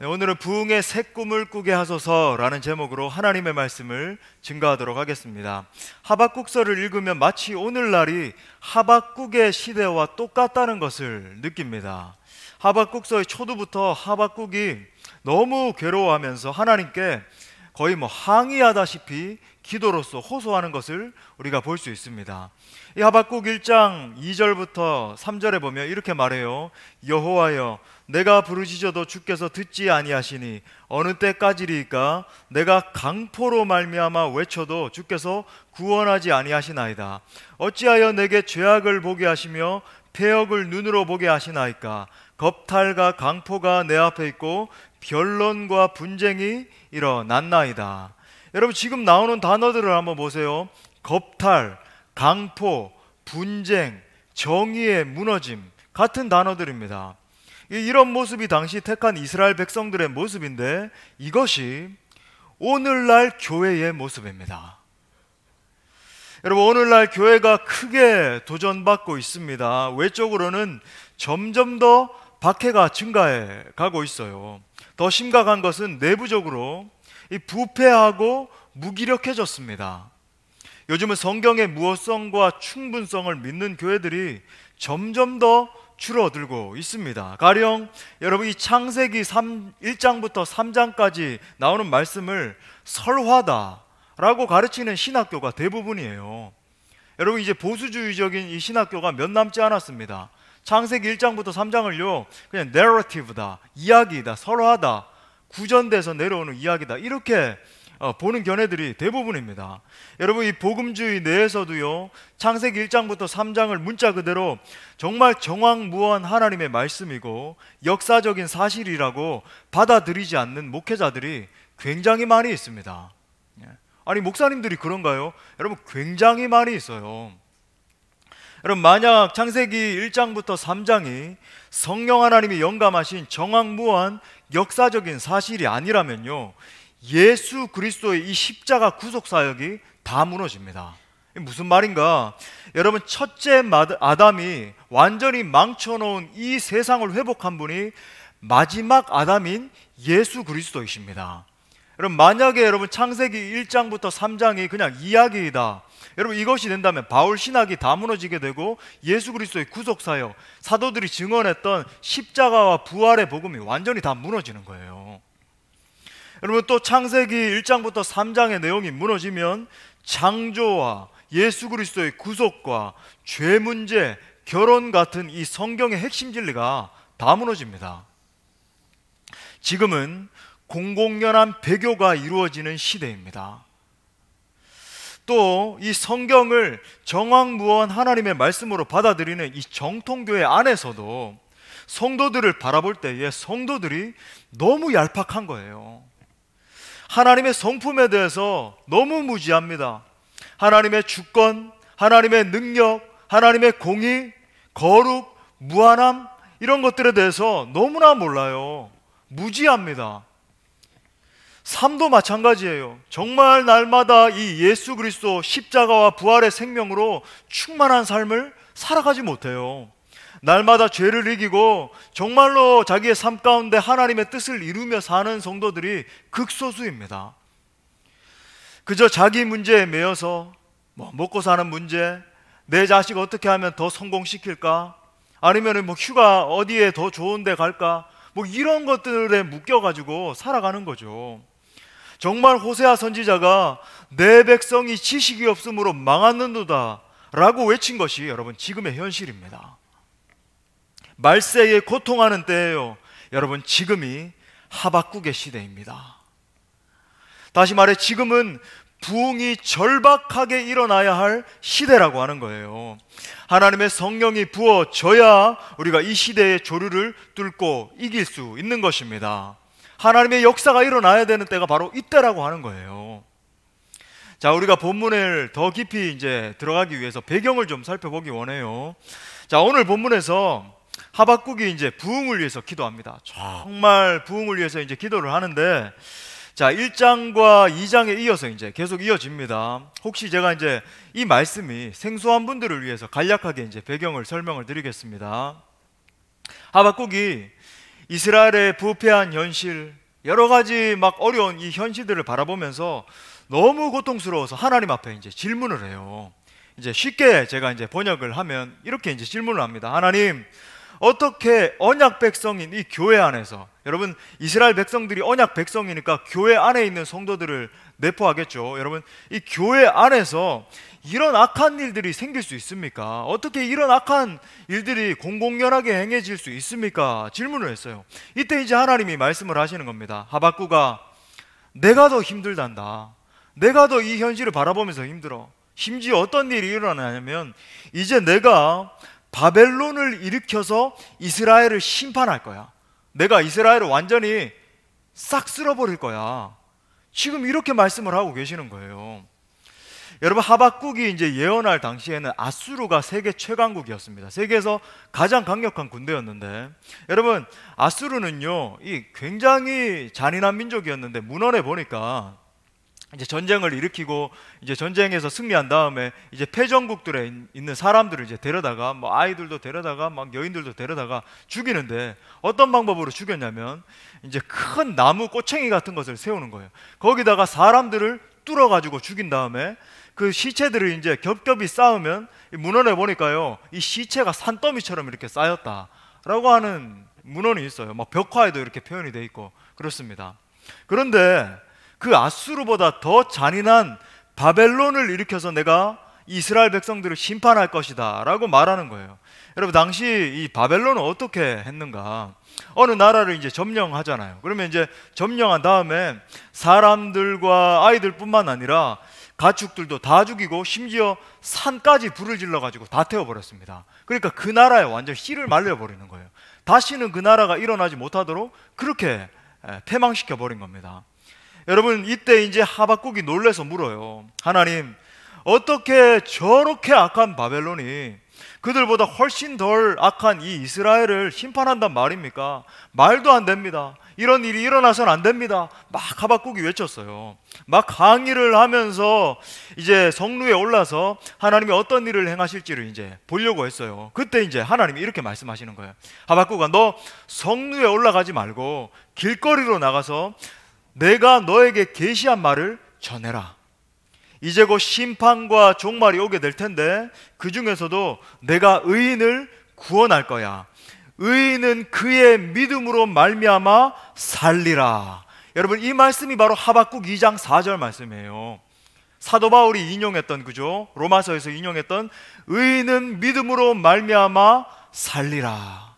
네, 오늘은 부흥의 새 꿈을 꾸게 하소서라는 제목으로 하나님의 말씀을 증거하도록 하겠습니다. 하박국서를 읽으면 마치 오늘날이 하박국의 시대와 똑같다는 것을 느낍니다. 하박국서의 초두부터 하박국이 너무 괴로워하면서 하나님께 거의 항의하다시피 기도로서 호소하는 것을 우리가 볼 수 있습니다. 이 하박국 1장 2절부터 3절에 보면 이렇게 말해요. 여호와여, 내가 부르짖어도 주께서 듣지 아니하시니 어느 때까지리까? 내가 강포로 말미암아 외쳐도 주께서 구원하지 아니하시나이다. 어찌하여 내게 죄악을 보게 하시며 패역을 눈으로 보게 하시나이까? 겁탈과 강포가 내 앞에 있고 변론과 분쟁이 일어났나이다. 여러분, 지금 나오는 단어들을 한번 보세요. 겁탈, 강포, 분쟁, 정의의 무너짐 같은 단어들입니다. 이런 모습이 당시 택한 이스라엘 백성들의 모습인데 이것이 오늘날 교회의 모습입니다. 여러분, 오늘날 교회가 크게 도전받고 있습니다. 외적으로는 점점 더 박해가 증가해 가고 있어요. 더 심각한 것은 내부적으로 부패하고 무기력해졌습니다. 요즘은 성경의 무엇성과 충분성을 믿는 교회들이 점점 더 줄어들고 있습니다. 가령 여러분, 이 창세기 1장부터 3장까지 나오는 말씀을 설화다라고 가르치는 신학교가 대부분이에요. 여러분, 이제 보수주의적인 이 신학교가 몇 남지 않았습니다. 창세기 1장부터 3장을요 그냥 내러티브다, 이야기다, 설화다, 구전돼서 내려오는 이야기다, 이렇게 보는 견해들이 대부분입니다. 여러분, 이 복음주의 내에서도요 창세기 1장부터 3장을 문자 그대로 정말 정황무한 하나님의 말씀이고 역사적인 사실이라고 받아들이지 않는 목회자들이 굉장히 많이 있습니다. 아니, 목사님들이 그런가요? 여러분, 굉장히 많이 있어요. 여러분, 만약 창세기 1장부터 3장이 성령 하나님이 영감하신 정황무한 역사적인 사실이 아니라면요 예수 그리스도의 이 십자가 구속 사역이 다 무너집니다. 무슨 말인가? 여러분, 첫째 아담이 완전히 망쳐놓은 이 세상을 회복한 분이 마지막 아담인 예수 그리스도이십니다. 여러분, 만약에 여러분 창세기 1장부터 3장이 그냥 이야기이다, 여러분 이것이 된다면 바울 신학이 다 무너지게 되고 예수 그리스도의 구속 사역, 사도들이 증언했던 십자가와 부활의 복음이 완전히 다 무너지는 거예요. 여러분, 또 창세기 1장부터 3장의 내용이 무너지면 창조와 예수 그리스도의 구속과 죄 문제, 결혼 같은 이 성경의 핵심 진리가 다 무너집니다. 지금은 공공연한 배교가 이루어지는 시대입니다. 또 이 성경을 정황무한 하나님의 말씀으로 받아들이는 이 정통교회 안에서도 성도들을 바라볼 때에 성도들이 너무 얄팍한 거예요. 하나님의 성품에 대해서 너무 무지합니다. 하나님의 주권, 하나님의 능력, 하나님의 공의, 거룩, 무한함, 이런 것들에 대해서 너무나 몰라요. 무지합니다. 삶도 마찬가지예요. 정말 날마다 이 예수 그리스도 십자가와 부활의 생명으로 충만한 삶을 살아가지 못해요. 날마다 죄를 이기고 정말로 자기의 삶 가운데 하나님의 뜻을 이루며 사는 성도들이 극소수입니다. 그저 자기 문제에 매여서 먹고 사는 문제, 내 자식 어떻게 하면 더 성공시킬까, 아니면 휴가 어디에 더 좋은 데 갈까, 이런 것들에 묶여가지고 살아가는 거죠. 정말 호세아 선지자가 내 백성이 지식이 없으므로 망하는도다 라고 외친 것이 여러분 지금의 현실입니다. 말세에 고통하는 때예요. 여러분, 지금이 하박국의 시대입니다. 다시 말해, 지금은 부흥이 절박하게 일어나야 할 시대라고 하는 거예요. 하나님의 성령이 부어져야 우리가 이 시대의 조류를 뚫고 이길 수 있는 것입니다. 하나님의 역사가 일어나야 되는 때가 바로 이때라고 하는 거예요. 자, 우리가 본문을 더 깊이 이제 들어가기 위해서 배경을 좀 살펴보기 원해요. 자, 오늘 본문에서 하박국이 이제 부흥을 위해서 기도합니다. 정말 부흥을 위해서 이제 기도를 하는데, 자, 1장과 2장에 이어서 이제 계속 이어집니다. 혹시 제가 이제 이 말씀이 생소한 분들을 위해서 간략하게 이제 배경을 설명을 드리겠습니다. 하박국이 이스라엘의 부패한 현실, 여러 가지 막 어려운 이 현실들을 바라보면서 너무 고통스러워서 하나님 앞에 이제 질문을 해요. 이제 쉽게 제가 이제 번역을 하면 이렇게 이제 질문을 합니다. 하나님, 어떻게 언약 백성인 이 교회 안에서, 여러분 이스라엘 백성들이 언약 백성이니까 교회 안에 있는 성도들을 내포하겠죠. 여러분, 이 교회 안에서 이런 악한 일들이 생길 수 있습니까? 어떻게 이런 악한 일들이 공공연하게 행해질 수 있습니까? 질문을 했어요. 이때 이제 하나님이 말씀을 하시는 겁니다. 하박구가, 내가 더 힘들단다. 내가 더 이 현실을 바라보면서 힘들어. 심지어 어떤 일이 일어나냐면, 이제 내가 바벨론을 일으켜서 이스라엘을 심판할 거야. 내가 이스라엘을 완전히 싹 쓸어버릴 거야. 지금 이렇게 말씀을 하고 계시는 거예요. 여러분, 하박국이 이제 예언할 당시에는 아수르가 세계 최강국이었습니다. 세계에서 가장 강력한 군대였는데, 여러분 아수르는요, 이 굉장히 잔인한 민족이었는데, 문헌에 보니까 이제 전쟁을 일으키고 이제 전쟁에서 승리한 다음에 이제 패전국들에 있는 사람들을 이제 데려다가, 뭐 아이들도 데려다가 막 여인들도 데려다가 죽이는데, 어떤 방법으로 죽였냐면 이제 큰 나무 꼬챙이 같은 것을 세우는 거예요. 거기다가 사람들을 뚫어가지고 죽인 다음에 그 시체들을 이제 겹겹이 쌓으면, 문헌에 보니까요, 이 시체가 산더미처럼 이렇게 쌓였다라고 하는 문헌이 있어요. 막 벽화에도 이렇게 표현이 돼 있고 그렇습니다. 그런데 그 아수르보다 더 잔인한 바벨론을 일으켜서 내가 이스라엘 백성들을 심판할 것이다 라고 말하는 거예요. 여러분, 당시 이 바벨론은 어떻게 했는가? 어느 나라를 이제 점령하잖아요. 그러면 이제 점령한 다음에 사람들과 아이들뿐만 아니라 가축들도 다 죽이고, 심지어 산까지 불을 질러가지고 다 태워버렸습니다. 그러니까 그 나라에 완전 씨를 말려버리는 거예요. 다시는 그 나라가 일어나지 못하도록 그렇게 패망시켜버린 겁니다. 여러분, 이때 이제 하박국이 놀라서 물어요. 하나님, 어떻게 저렇게 악한 바벨론이 그들보다 훨씬 덜 악한 이 이스라엘을 심판한단 말입니까? 말도 안 됩니다. 이런 일이 일어나서는 안 됩니다. 막 하박국이 외쳤어요. 막 강의를 하면서 이제 성루에 올라서 하나님이 어떤 일을 행하실지를 이제 보려고 했어요. 그때 이제 하나님이 이렇게 말씀하시는 거예요. 하박국아, 너 성루에 올라가지 말고 길거리로 나가서 내가 너에게 계시한 말을 전해라. 이제 곧 심판과 종말이 오게 될 텐데, 그 중에서도 내가 의인을 구원할 거야. 의인은 그의 믿음으로 말미암아 살리라. 여러분, 이 말씀이 바로 하박국 2장 4절 말씀이에요. 사도 바울이 인용했던, 그죠? 로마서에서 인용했던 의인은 믿음으로 말미암아 살리라.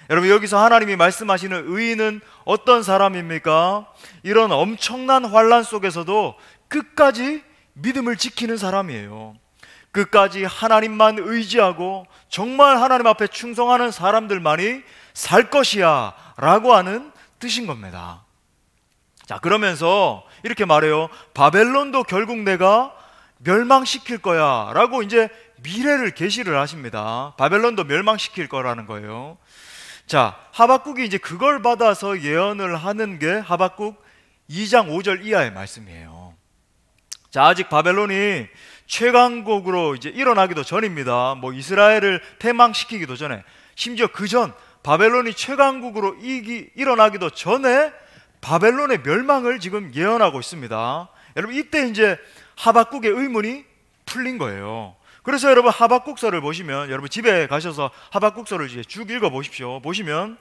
여러분, 여기서 하나님이 말씀하시는 의인은 어떤 사람입니까? 이런 엄청난 환난 속에서도 끝까지 믿음을 지키는 사람이에요. 끝까지 하나님만 의지하고 정말 하나님 앞에 충성하는 사람들만이 살 것이야 라고 하는 뜻인 겁니다. 자, 그러면서 이렇게 말해요. 바벨론도 결국 내가 멸망시킬 거야 라고 이제 미래를 계시를 하십니다. 바벨론도 멸망시킬 거라는 거예요. 자, 하박국이 이제 그걸 받아서 예언을 하는 게 하박국 2장 5절 이하의 말씀이에요. 자, 아직 바벨론이 최강국으로 이제 일어나기도 전입니다. 뭐 이스라엘을 패망시키기도 전에, 심지어 그 전 바벨론이 최강국으로 일어나기도 전에 바벨론의 멸망을 지금 예언하고 있습니다. 여러분, 이때 이제 하박국의 의문이 풀린 거예요. 그래서 여러분, 하박국서를 보시면, 여러분 집에 가셔서 하박국서를 이제 쭉 읽어 보십시오. 보시면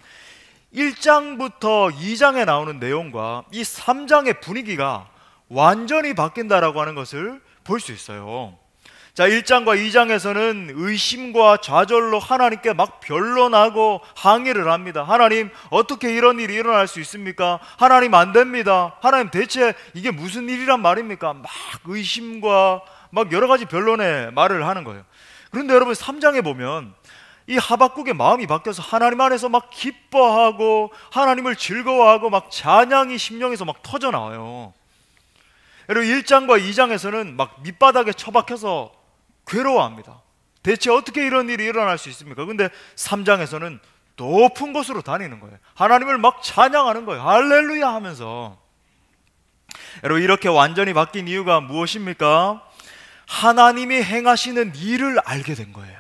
1장부터 2장에 나오는 내용과 이 3장의 분위기가 완전히 바뀐다라고 하는 것을 볼 수 있어요. 자, 1장과 2장에서는 의심과 좌절로 하나님께 막 변론하고 항의를 합니다. 하나님, 어떻게 이런 일이 일어날 수 있습니까? 하나님, 안 됩니다. 하나님, 대체 이게 무슨 일이란 말입니까? 막 의심과 막 여러 가지 변론의 말을 하는 거예요. 그런데 여러분, 3장에 보면 이 하박국의 마음이 바뀌어서 하나님 안에서 막 기뻐하고 하나님을 즐거워하고 막 찬양이 심령에서 막 터져 나와요. 여러분, 1장과 2장에서는 막 밑바닥에 처박혀서 괴로워합니다. 대체 어떻게 이런 일이 일어날 수 있습니까? 근데 3장에서는 높은 곳으로 다니는 거예요. 하나님을 막 찬양하는 거예요. 할렐루야 하면서. 여러분, 이렇게 완전히 바뀐 이유가 무엇입니까? 하나님이 행하시는 일을 알게 된 거예요.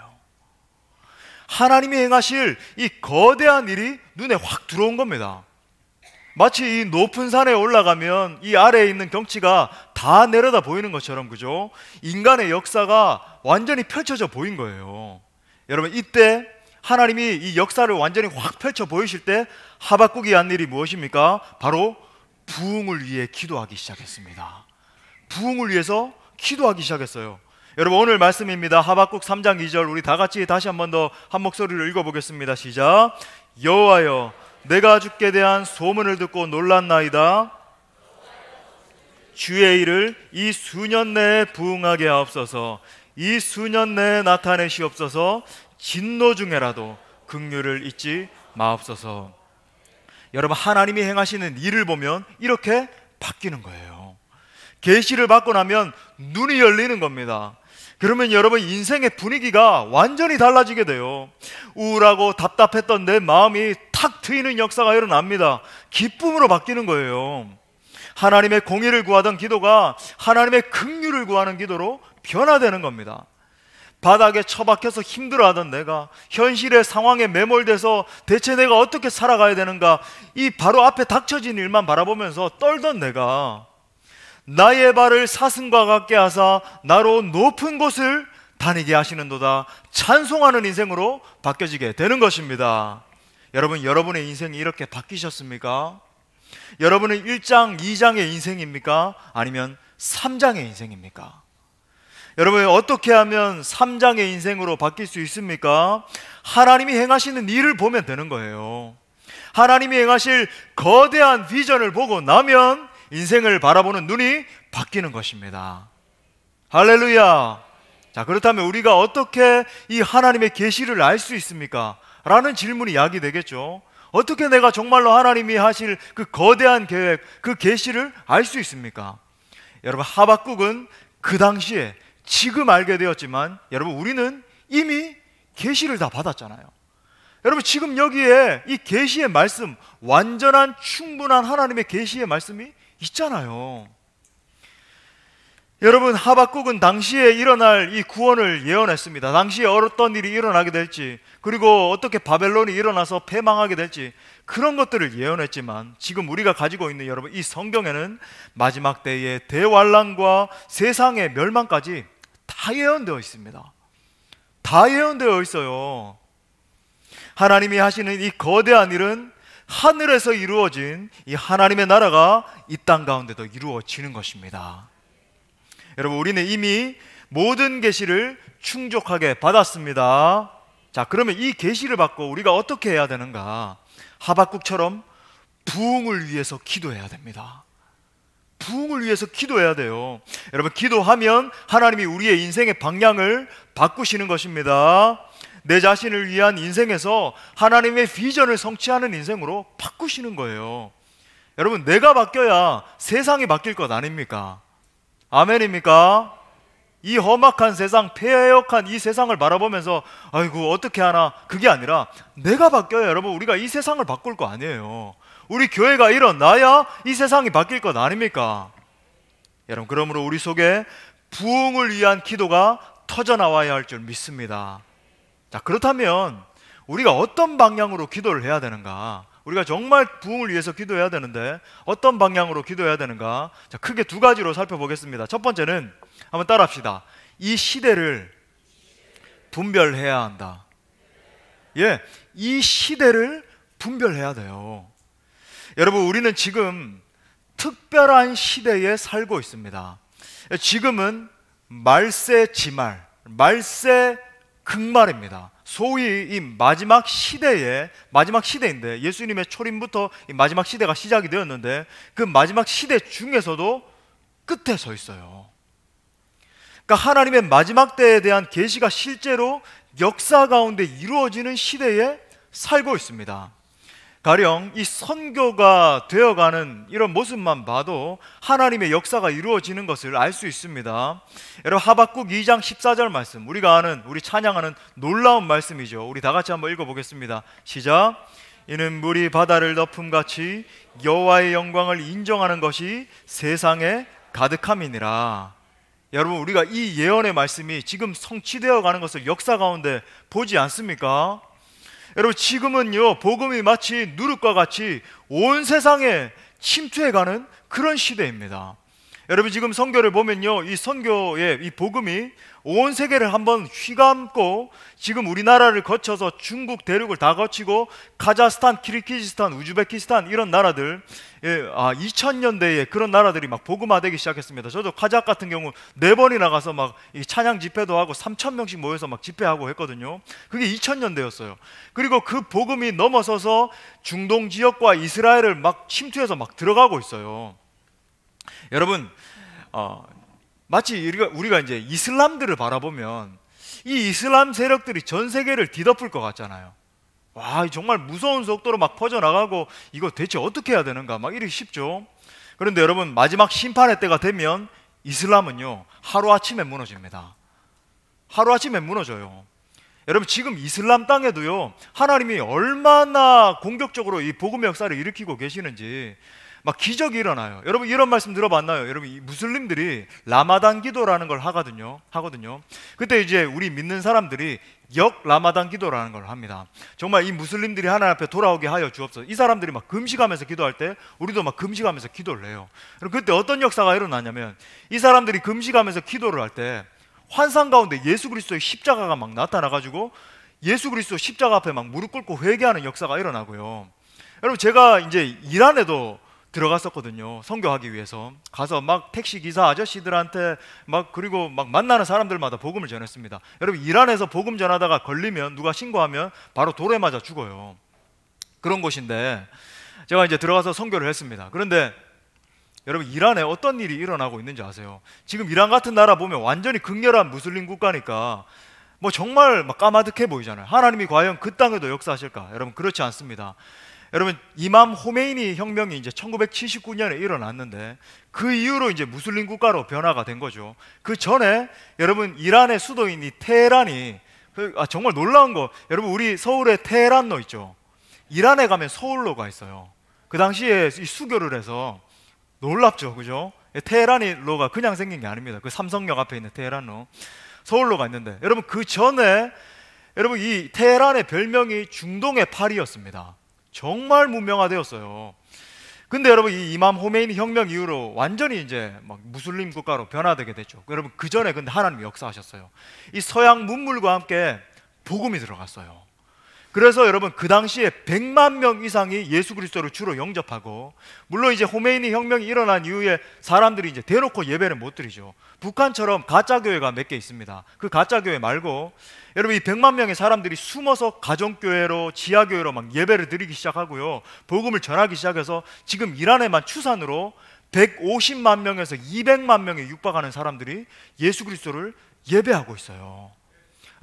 하나님이 행하실 이 거대한 일이 눈에 확 들어온 겁니다. 마치 이 높은 산에 올라가면 이 아래에 있는 경치가 다 내려다 보이는 것처럼, 그죠? 인간의 역사가 완전히 펼쳐져 보인 거예요. 여러분, 이때 하나님이 이 역사를 완전히 확 펼쳐 보이실 때 하박국이 한 일이 무엇입니까? 바로 부흥을 위해 기도하기 시작했습니다. 부흥을 위해서 기도하기 시작했어요. 여러분, 오늘 말씀입니다. 하박국 3장 2절, 우리 다 같이 다시 한 번 더 한 목소리로 읽어보겠습니다. 시작. 여호와여, 내가 주께 대한 소문을 듣고 놀랐나이다. 주의 일을 이 수년 내에 부응하게 하옵소서. 이 수년 내에 나타내시옵소서. 진노 중에라도 긍휼을 잊지 마옵소서. 여러분, 하나님이 행하시는 일을 보면 이렇게 바뀌는 거예요. 계시를 받고 나면 눈이 열리는 겁니다. 그러면 여러분, 인생의 분위기가 완전히 달라지게 돼요. 우울하고 답답했던 내 마음이 탁 트이는 역사가 일어납니다. 기쁨으로 바뀌는 거예요. 하나님의 공의를 구하던 기도가 하나님의 긍휼을 구하는 기도로 변화되는 겁니다. 바닥에 처박혀서 힘들어하던 내가 현실의 상황에 매몰돼서 대체 내가 어떻게 살아가야 되는가, 이 바로 앞에 닥쳐진 일만 바라보면서 떨던 내가 나의 발을 사슴과 같게 하사 나로 높은 곳을 다니게 하시는도다 찬송하는 인생으로 바뀌어지게 되는 것입니다. 여러분, 여러분의 인생이 이렇게 바뀌셨습니까? 여러분은 1장, 2장의 인생입니까? 아니면 3장의 인생입니까? 여러분, 어떻게 하면 3장의 인생으로 바뀔 수 있습니까? 하나님이 행하시는 일을 보면 되는 거예요. 하나님이 행하실 거대한 비전을 보고 나면 인생을 바라보는 눈이 바뀌는 것입니다. 할렐루야. 자, 그렇다면 우리가 어떻게 이 하나님의 계시를 알 수 있습니까? 라는 질문이 야기되겠죠. 어떻게 내가 정말로 하나님이 하실 그 거대한 계획, 그 계시를 알 수 있습니까? 여러분, 하박국은 그 당시에 지금 알게 되었지만, 여러분, 우리는 이미 계시를 다 받았잖아요. 여러분, 지금 여기에 이 계시의 말씀, 완전한 충분한 하나님의 계시의 말씀이 있잖아요. 여러분, 하박국은 당시에 일어날 이 구원을 예언했습니다. 당시에 어떤 일이 일어나게 될지, 그리고 어떻게 바벨론이 일어나서 패망하게 될지, 그런 것들을 예언했지만, 지금 우리가 가지고 있는 여러분 이 성경에는 마지막 때의 대환란과 세상의 멸망까지 다 예언되어 있습니다. 다 예언되어 있어요. 하나님이 하시는 이 거대한 일은 하늘에서 이루어진 이 하나님의 나라가 이 땅 가운데도 이루어지는 것입니다. 여러분, 우리는 이미 모든 계시를 충족하게 받았습니다. 자, 그러면 이 계시를 받고 우리가 어떻게 해야 되는가? 하박국처럼 부흥을 위해서 기도해야 됩니다. 부흥을 위해서 기도해야 돼요. 여러분, 기도하면 하나님이 우리의 인생의 방향을 바꾸시는 것입니다. 내 자신을 위한 인생에서 하나님의 비전을 성취하는 인생으로 바꾸시는 거예요. 여러분, 내가 바뀌어야 세상이 바뀔 것 아닙니까? 아멘입니까? 이 험악한 세상, 폐역한 이 세상을 바라보면서 아이고 어떻게 하나, 그게 아니라 내가 바뀌어야 여러분 우리가 이 세상을 바꿀 거 아니에요. 우리 교회가 일어나야 이 세상이 바뀔 것 아닙니까? 여러분, 그러므로 우리 속에 부흥을 위한 기도가 터져나와야 할 줄 믿습니다. 자, 그렇다면 우리가 어떤 방향으로 기도를 해야 되는가? 우리가 정말 부흥을 위해서 기도해야 되는데 어떤 방향으로 기도해야 되는가? 자, 크게 두 가지로 살펴보겠습니다. 첫 번째는 한번 따라합시다. 이 시대를 분별해야 한다. 예, 이 시대를 분별해야 돼요. 여러분, 우리는 지금 특별한 시대에 살고 있습니다. 지금은 말세지말, 말세 극말입니다. 소위 이 마지막 시대인데, 예수님의 초림부터 이 마지막 시대가 시작이 되었는데, 그 마지막 시대 중에서도 끝에 서 있어요. 그러니까 하나님의 마지막 때에 대한 계시가 실제로 역사 가운데 이루어지는 시대에 살고 있습니다. 가령 이 선교가 되어가는 이런 모습만 봐도 하나님의 역사가 이루어지는 것을 알 수 있습니다. 여러분, 하박국 2장 14절 말씀, 우리가 아는, 우리 찬양하는 놀라운 말씀이죠. 우리 다 같이 한번 읽어보겠습니다. 시작. 이는 물이 바다를 덮음같이 여호와의 영광을 인정하는 것이 세상에 가득함이니라. 여러분, 우리가 이 예언의 말씀이 지금 성취되어 가는 것을 역사 가운데 보지 않습니까? 여러분, 지금은요, 복음이 마치 누룩과 같이 온 세상에 침투해가는 그런 시대입니다. 여러분, 지금 선교를 보면요, 이 선교의 이 복음이 온 세계를 한번 휘감고 지금 우리나라를 거쳐서 중국 대륙을 다 거치고 카자흐스탄, 키르기즈스탄, 우즈베키스탄 이런 나라들, 2000년대에 그런 나라들이 막 복음화되기 시작했습니다. 저도 카자흐 같은 경우 4번이나 가서 막 이 찬양 집회도 하고 3,000명씩 모여서 막 집회하고 했거든요. 그게 2000년대였어요. 그리고 그 복음이 넘어서서 중동 지역과 이스라엘을 막 침투해서 막 들어가고 있어요. 여러분, 마치 우리가 이제 이슬람들을 바라보면 이 이슬람 세력들이 전 세계를 뒤덮을 것 같잖아요. 와, 정말 무서운 속도로 막 퍼져나가고 이거 대체 어떻게 해야 되는가 막 이러기 쉽죠. 그런데 여러분, 마지막 심판의 때가 되면 이슬람은요, 하루아침에 무너집니다. 하루아침에 무너져요. 여러분, 지금 이슬람 땅에도요, 하나님이 얼마나 공격적으로 이 복음의 역사를 일으키고 계시는지 막 기적이 일어나요. 여러분, 이런 말씀 들어봤나요? 여러분, 이 무슬림들이 라마단 기도라는 걸 하거든요. 그때 이제 우리 믿는 사람들이 역 라마단 기도라는 걸 합니다. 정말 이 무슬림들이 하나님 앞에 돌아오게 하여 주옵소서. 이 사람들이 막 금식하면서 기도할 때 우리도 막 금식하면서 기도를 해요. 그럼 그때 어떤 역사가 일어나냐면, 이 사람들이 금식하면서 기도를 할 때 환상 가운데 예수 그리스도의 십자가가 막 나타나가지고 예수 그리스도 십자가 앞에 막 무릎 꿇고 회개하는 역사가 일어나고요. 여러분, 제가 이제 이란에도 들어갔었거든요. 선교하기 위해서 가서 막 택시 기사 아저씨들한테 그리고 막 만나는 사람들마다 복음을 전했습니다. 여러분, 이란에서 복음 전하다가 걸리면, 누가 신고하면 바로 돌에 맞아 죽어요. 그런 곳인데 제가 이제 들어가서 선교를 했습니다. 그런데 여러분, 이란에 어떤 일이 일어나고 있는지 아세요? 지금 이란 같은 나라 보면 완전히 극렬한 무슬림 국가니까 뭐 정말 막 까마득해 보이잖아요. 하나님이 과연 그 땅에도 역사하실까? 여러분, 그렇지 않습니다. 여러분, 이맘 호메이니 혁명이 이제 1979년에 일어났는데 그 이후로 이제 무슬림 국가로 변화가 된 거죠. 그 전에 여러분, 이란의 수도인 이 테헤란이 정말 놀라운 거, 여러분, 우리 서울에 테헤란로 있죠. 이란에 가면 서울로가 있어요. 그 당시에 이 수교를 해서 놀랍죠, 그죠? 테헤란로가 그냥 생긴 게 아닙니다. 그 삼성역 앞에 있는 테헤란로, 서울로가 있는데, 여러분, 그 전에 여러분, 이 테헤란의 별명이 중동의 파리였습니다. 정말 문명화되었어요. 근데 여러분, 이 이맘 호메이니 혁명 이후로 완전히 이제 막 무슬림 국가로 변화되게 됐죠. 여러분, 그 전에 근데 하나님이 역사하셨어요. 이 서양 문물과 함께 복음이 들어갔어요. 그래서 여러분, 그 당시에 100만 명 이상이 예수 그리스도를 주로 영접하고, 물론 이제 호메이니 혁명이 일어난 이후에 사람들이 이제 대놓고 예배를 못 드리죠. 북한처럼 가짜 교회가 몇 개 있습니다. 그 가짜 교회 말고 여러분, 이 100만 명의 사람들이 숨어서 가정교회로, 지하교회로 막 예배를 드리기 시작하고요, 복음을 전하기 시작해서 지금 이란에만 추산으로 150만 명에서 200만 명에 육박하는 사람들이 예수 그리스도를 예배하고 있어요.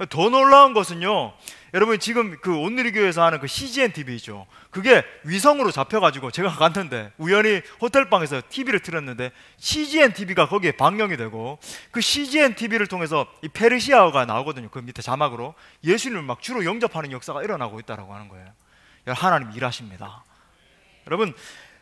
더 놀라운 것은요, 여러분, 지금 그 온누리 교회에서 하는 그 CGN TV죠. 그게 위성으로 잡혀가지고 제가 갔는데 우연히 호텔방에서 TV를 틀었는데 CGN TV가 거기에 방영이 되고, 그 CGN TV를 통해서 이 페르시아어가 나오거든요. 그 밑에 자막으로 예수님을 막 주로 영접하는 역사가 일어나고 있다라고 하는 거예요. 하나님 일하십니다. 여러분,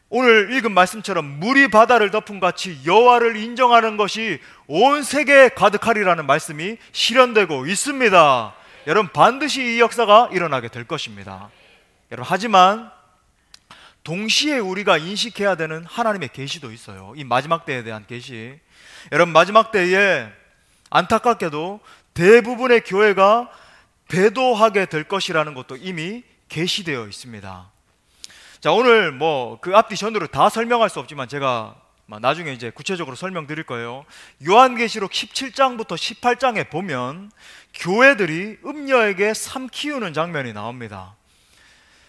오늘 읽은 말씀처럼 물이 바다를 덮은 같이 여호와를 인정하는 것이 온 세계에 가득하리라는 말씀이 실현되고 있습니다. 여러분, 반드시 이 역사가 일어나게 될 것입니다. 여러분, 하지만 동시에 우리가 인식해야 되는 하나님의 계시도 있어요. 이 마지막 때에 대한 계시. 여러분, 마지막 때에 안타깝게도 대부분의 교회가 배도하게 될 것이라는 것도 이미 계시되어 있습니다. 자, 오늘 뭐 그 앞뒤 전으로 다 설명할 수 없지만 제가 나중에 이제 구체적으로 설명드릴 거예요. 요한계시록 17장부터 18장에 보면 교회들이 음녀에게 삼키우는 장면이 나옵니다.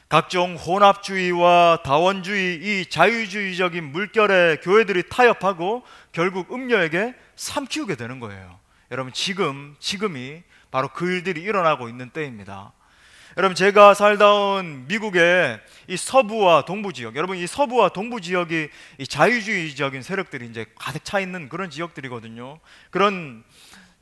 각종 혼합주의와 다원주의, 이 자유주의적인 물결에 교회들이 타협하고 결국 음녀에게 삼키우게 되는 거예요. 여러분, 지금이 바로 그 일들이 일어나고 있는 때입니다. 여러분, 제가 살다 온 미국의 이 서부와 동부 지역, 여러분, 이 서부와 동부 지역이 이 자유주의적인 세력들이 이제 가득 차 있는 그런 지역들이거든요. 그런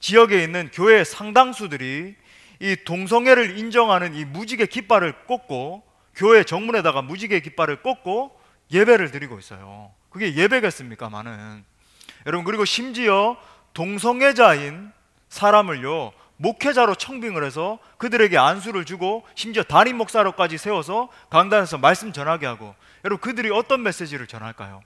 지역에 있는 교회 상당수들이 이 동성애를 인정하는 이 무지개 깃발을 꽂고, 교회 정문에다가 무지개 깃발을 꽂고 예배를 드리고 있어요. 그게 예배겠습니까, 많은. 여러분, 그리고 심지어 동성애자인 사람을요 목회자로 청빙을 해서 그들에게 안수를 주고 심지어 담임 목사로까지 세워서 강단에서 말씀 전하게 하고, 여러분 그들이 어떤 메시지를 전할까요?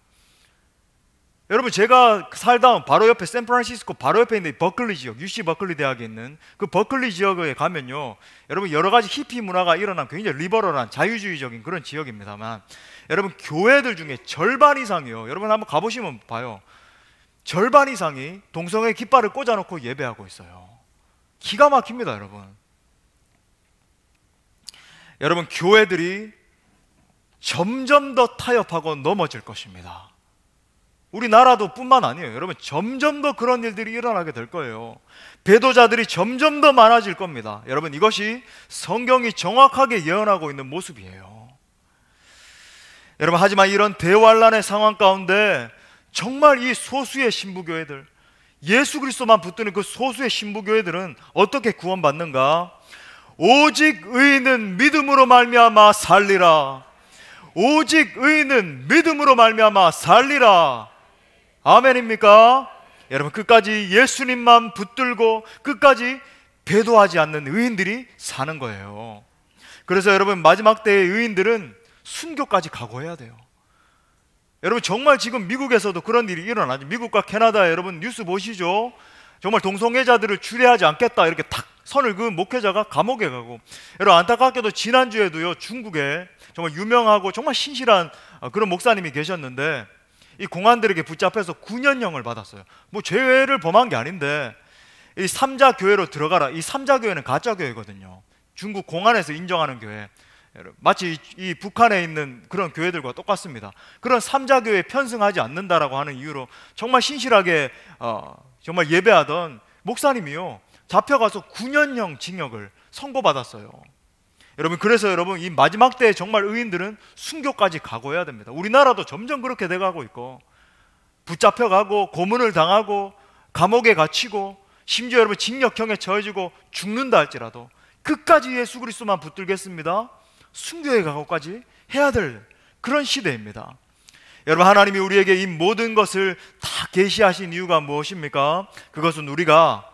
여러분 제가 살다 바로 옆에 샌프란시스코 바로 옆에 있는 버클리 지역, UC 버클리 대학에 있는 그 버클리 지역에 가면요 여러분 여러 가지 히피 문화가 일어난 굉장히 리버럴한 자유주의적인 그런 지역입니다만, 여러분 교회들 중에 절반 이상이요, 여러분 한번 가보시면 봐요, 절반 이상이 동성애 깃발을 꽂아놓고 예배하고 있어요. 기가 막힙니다. 여러분 교회들이 점점 더 타협하고 넘어질 것입니다. 우리나라도 뿐만 아니에요. 여러분 점점 더 그런 일들이 일어나게 될 거예요. 배도자들이 점점 더 많아질 겁니다. 여러분 이것이 성경이 정확하게 예언하고 있는 모습이에요. 여러분 하지만 이런 대환란의 상황 가운데 정말 이 소수의 신부교회들, 예수 그리스도만 붙드는 그 소수의 신부교회들은 어떻게 구원받는가? 오직 의인은 믿음으로 말미암아 살리라. 오직 의인은 믿음으로 말미암아 살리라. 아멘입니까? 여러분 끝까지 예수님만 붙들고 끝까지 배도하지 않는 의인들이 사는 거예요. 그래서 여러분 마지막 때의 의인들은 순교까지 각오해야 돼요. 여러분 정말 지금 미국에서도 그런 일이 일어나죠. 미국과 캐나다 여러분 뉴스 보시죠. 정말 동성애자들을 추례하지 않겠다 이렇게 탁 선을 그은 목회자가 감옥에 가고, 여러분 안타깝게도 지난주에도요 중국에 정말 유명하고 정말 신실한 그런 목사님이 계셨는데 이 공안들에게 붙잡혀서 9년형을 받았어요. 뭐 죄를 범한 게 아닌데 이 삼자 교회로 들어가라. 이 삼자 교회는 가짜 교회거든요. 중국 공안에서 인정하는 교회, 마치 이 북한에 있는 그런 교회들과 똑같습니다. 그런 삼자 교회에 편승하지 않는다라고 하는 이유로 정말 신실하게 정말 예배하던 목사님이요 잡혀가서 9년형 징역을 선고받았어요. 여러분 그래서 여러분 이 마지막 때에 정말 의인들은 순교까지 각오해야 됩니다. 우리나라도 점점 그렇게 돼가고 있고, 붙잡혀가고 고문을 당하고 감옥에 갇히고 심지어 여러분 징역형에 처해지고 죽는다 할지라도 끝까지 예수 그리스도만 붙들겠습니다. 순교의 각오까지 해야 될 그런 시대입니다. 여러분 하나님이 우리에게 이 모든 것을 다 계시하신 이유가 무엇입니까? 그것은 우리가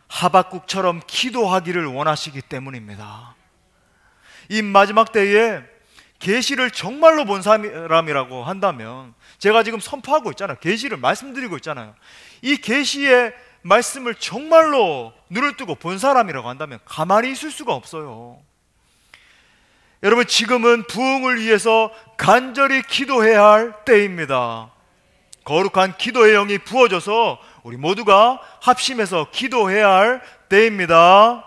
하박국처럼 기도하기를 원하시기 때문입니다. 이 마지막 때에 계시를 정말로 본 사람이라고 한다면, 제가 지금 선포하고 있잖아요. 계시를 말씀드리고 있잖아요. 이 계시의 말씀을 정말로 눈을 뜨고 본 사람이라고 한다면 가만히 있을 수가 없어요. 여러분 지금은 부흥을 위해서 간절히 기도해야 할 때입니다. 거룩한 기도의 영이 부어져서 우리 모두가 합심해서 기도해야 할 때입니다.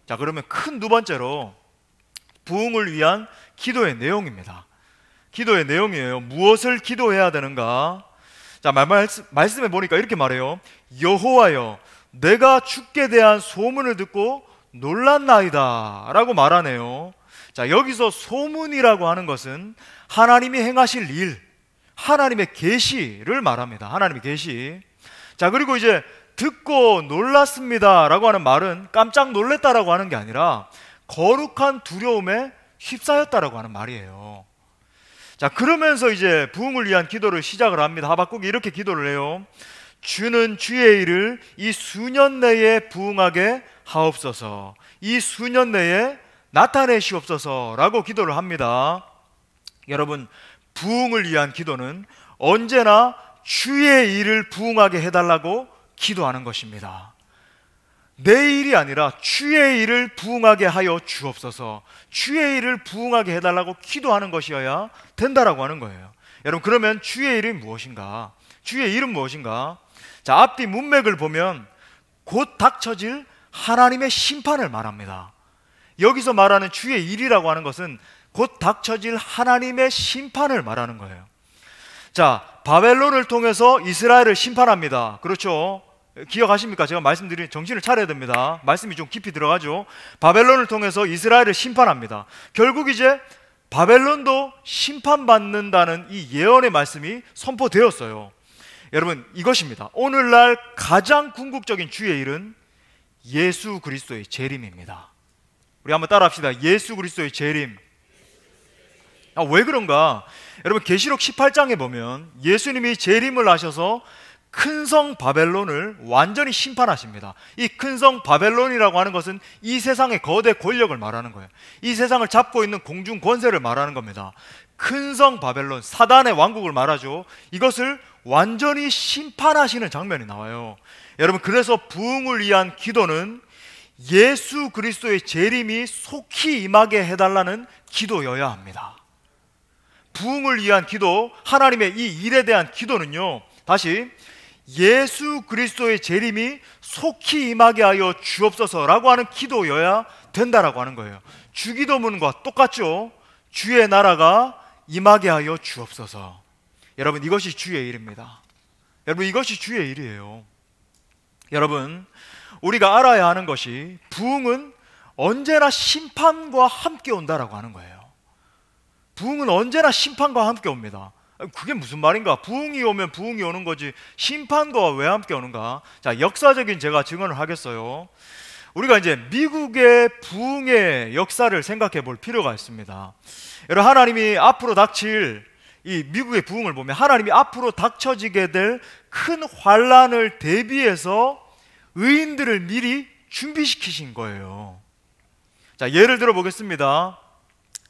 자, 그러면 큰 두 번째로 부흥을 위한 기도의 내용입니다. 기도의 내용이에요. 무엇을 기도해야 되는가? 자, 말씀해 보니까 이렇게 말해요. 여호와여, 내가 주께 대한 소문을 듣고 놀랐나이다 라고 말하네요. 자, 여기서 소문이라고 하는 것은 하나님이 행하실 일, 하나님의 계시를 말합니다. 하나님의 계시. 자, 그리고 이제 듣고 놀랐습니다 라고 하는 말은 깜짝 놀랐다라고 하는 게 아니라 거룩한 두려움에 휩싸였다라고 하는 말이에요. 자, 그러면서 이제 부흥을 위한 기도를 시작을 합니다. 하박국이 이렇게 기도를 해요. 주는 주의 일을 이 수년 내에 부흥하게 하옵소서. 이 수년 내에 나타내시옵소서 라고 기도를 합니다. 여러분, 부흥을 위한 기도는 언제나 주의 일을 부흥하게 해달라고 기도하는 것입니다. 내 일이 아니라 주의 일을 부흥하게 하여 주옵소서, 주의 일을 부흥하게 해달라고 기도하는 것이어야 된다라고 하는 거예요. 여러분, 그러면 주의 일이 무엇인가? 주의 일은 무엇인가? 자, 앞뒤 문맥을 보면 곧 닥쳐질 하나님의 심판을 말합니다. 여기서 말하는 주의 일이라고 하는 것은 곧 닥쳐질 하나님의 심판을 말하는 거예요. 자, 바벨론을 통해서 이스라엘을 심판합니다. 그렇죠? 기억하십니까? 제가 말씀드린, 정신을 차려야 됩니다. 말씀이 좀 깊이 들어가죠. 바벨론을 통해서 이스라엘을 심판합니다. 결국 이제 바벨론도 심판받는다는 이 예언의 말씀이 선포되었어요. 여러분, 이것입니다. 오늘날 가장 궁극적인 주의 일은 예수 그리스도의 재림입니다. 우리 한번 따라합시다. 예수 그리스도의 재림. 왜 그런가? 여러분, 계시록 18장에 보면 예수님이 재림을 하셔서 큰 성 바벨론을 완전히 심판하십니다. 이 큰 성 바벨론이라고 하는 것은 이 세상의 거대 권력을 말하는 거예요. 이 세상을 잡고 있는 공중 권세를 말하는 겁니다. 큰 성 바벨론, 사단의 왕국을 말하죠. 이것을 완전히 심판하시는 장면이 나와요. 여러분, 그래서 부흥을 위한 기도는 예수 그리스도의 재림이 속히 임하게 해달라는 기도여야 합니다. 부흥을 위한 기도, 하나님의 이 일에 대한 기도는요, 다시 예수 그리스도의 재림이 속히 임하게 하여 주옵소서라고 하는 기도여야 된다라고 하는 거예요. 주기도문과 똑같죠. 주의 나라가 임하게 하여 주옵소서. 여러분, 이것이 주의 일입니다. 여러분, 이것이 주의 일이에요. 여러분, 우리가 알아야 하는 것이 부흥은 언제나 심판과 함께 온다라고 하는 거예요. 부흥은 언제나 심판과 함께 옵니다. 그게 무슨 말인가? 부흥이 오면 부흥이 오는 거지 심판과 왜 함께 오는가? 자, 역사적인 제가 증언을 하겠어요. 우리가 이제 미국의 부흥의 역사를 생각해 볼 필요가 있습니다. 여러분, 하나님이 앞으로 닥칠 이 미국의 부흥을 보면 하나님이 앞으로 닥쳐지게 될 큰 환란을 대비해서 의인들을 미리 준비시키신 거예요. 자, 예를 들어 보겠습니다.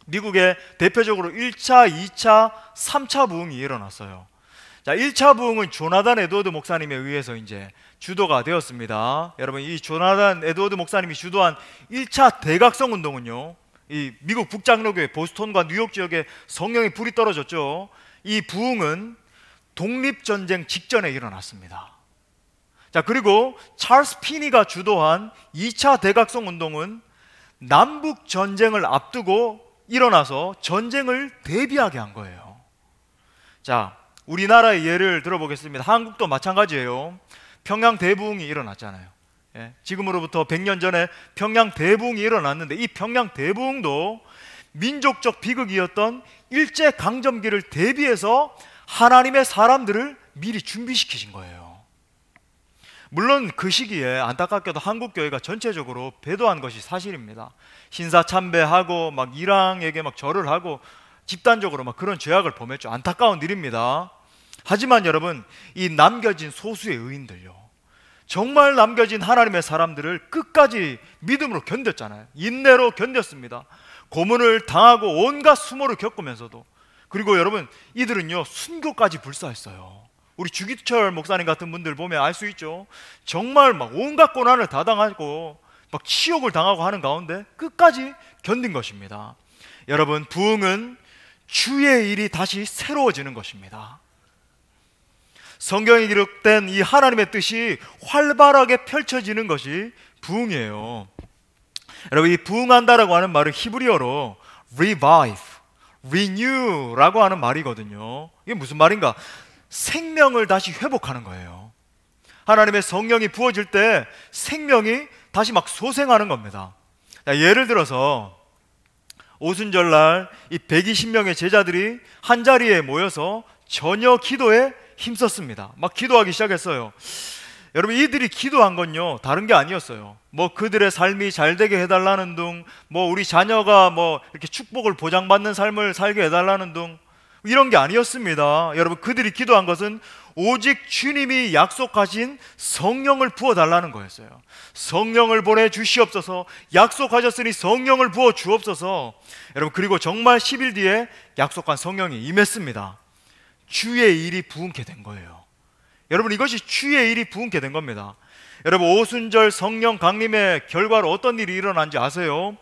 미국에 대표적으로 1차, 2차, 3차 부흥이 일어났어요. 자, 1차 부흥은 조나단 에드워드 목사님에 의해서 이제 주도가 되었습니다. 여러분, 이 조나단 에드워드 목사님이 주도한 1차 대각성 운동은요, 이 미국 북장로교회 보스턴과 뉴욕 지역에 성령의 불이 떨어졌죠. 이 부흥은 독립전쟁 직전에 일어났습니다. 자, 그리고 찰스 피니가 주도한 2차 대각성 운동은 남북 전쟁을 앞두고 일어나서 전쟁을 대비하게 한 거예요. 자, 우리나라의 예를 들어보겠습니다. 한국도 마찬가지예요. 평양 대부흥이 일어났잖아요. 예, 지금으로부터 100년 전에 평양 대부흥이 일어났는데 이 평양 대부흥도 민족적 비극이었던 일제강점기를 대비해서 하나님의 사람들을 미리 준비시키신 거예요. 물론 그 시기에 안타깝게도 한국교회가 전체적으로 배도한 것이 사실입니다. 신사참배하고 막 이랑에게 막 절을 하고 집단적으로 막 그런 죄악을 범했죠. 안타까운 일입니다. 하지만 여러분, 이 남겨진 소수의 의인들요, 정말 남겨진 하나님의 사람들을 끝까지 믿음으로 견뎠잖아요. 인내로 견뎠습니다. 고문을 당하고 온갖 수모를 겪으면서도. 그리고 여러분, 이들은요 순교까지 불사했어요. 우리 주기철 목사님 같은 분들 보면 알 수 있죠. 정말 막 온갖 고난을 다 당하고 막 치욕을 당하고 하는 가운데 끝까지 견딘 것입니다. 여러분, 부흥은 주의 일이 다시 새로워지는 것입니다. 성경에 기록된 이 하나님의 뜻이 활발하게 펼쳐지는 것이 부흥이에요. 여러분, 이 부흥한다라고 하는 말은 히브리어로 revive, renew라고 하는 말이거든요. 이게 무슨 말인가? 생명을 다시 회복하는 거예요. 하나님의 성령이 부어질 때 생명이 다시 막 소생하는 겁니다. 자, 예를 들어서 오순절날 이 120명의 제자들이 한 자리에 모여서 저녁 기도에 힘썼습니다. 막 기도하기 시작했어요. 여러분, 이들이 기도한 건요 다른 게 아니었어요. 뭐 그들의 삶이 잘 되게 해달라는 둥, 뭐 우리 자녀가 뭐 이렇게 축복을 보장받는 삶을 살게 해달라는 둥, 이런 게 아니었습니다. 여러분, 그들이 기도한 것은 오직 주님이 약속하신 성령을 부어달라는 거였어요. 성령을 보내주시옵소서, 약속하셨으니 성령을 부어 주옵소서. 여러분, 그리고 정말 10일 뒤에 약속한 성령이 임했습니다. 주의 일이 부흥케 된 거예요. 여러분, 이것이 주의 일이 부흥케 된 겁니다. 여러분, 오순절 성령 강림의 결과로 어떤 일이 일어난지 아세요?